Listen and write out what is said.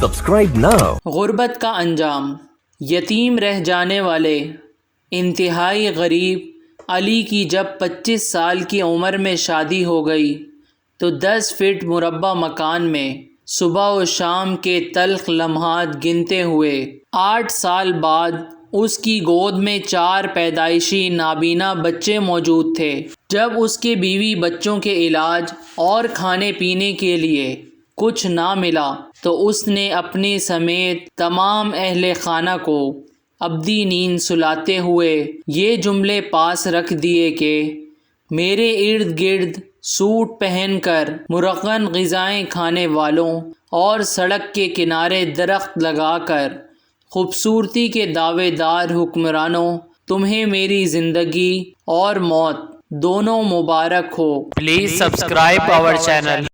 Subscribe now. غربت کا انجام۔ یتیم رہ جانے والے انتہائی غریب علی کی جب 25 سال کی عمر میں شادی ہو گئی تو 10 فٹ مربع مکان میں صبح و شام کے تلخ لمحات گنتے ہوئے 8 سال بعد اس کی گود میں 4 پیدائشی نابینا بچے موجود تھے۔ جب اس کے بیوی بچوں کے علاج اور کھانے پینے کے لیے کچھ نہ ملا تو اس نے اپنے سمیت تمام اہل خانہ کو ابدی نیند سلاتے ہوئے یہ جملے پاس رکھ دیے کہ میرے ارد گرد سوٹ پہن کر مرغن غذائیں کھانے والوں اور سڑک کے کنارے درخت لگا کر خوبصورتی کے دعوے دار حکمرانوں، تمہیں میری زندگی اور موت دونوں مبارک ہو۔ Please subscribe our channel.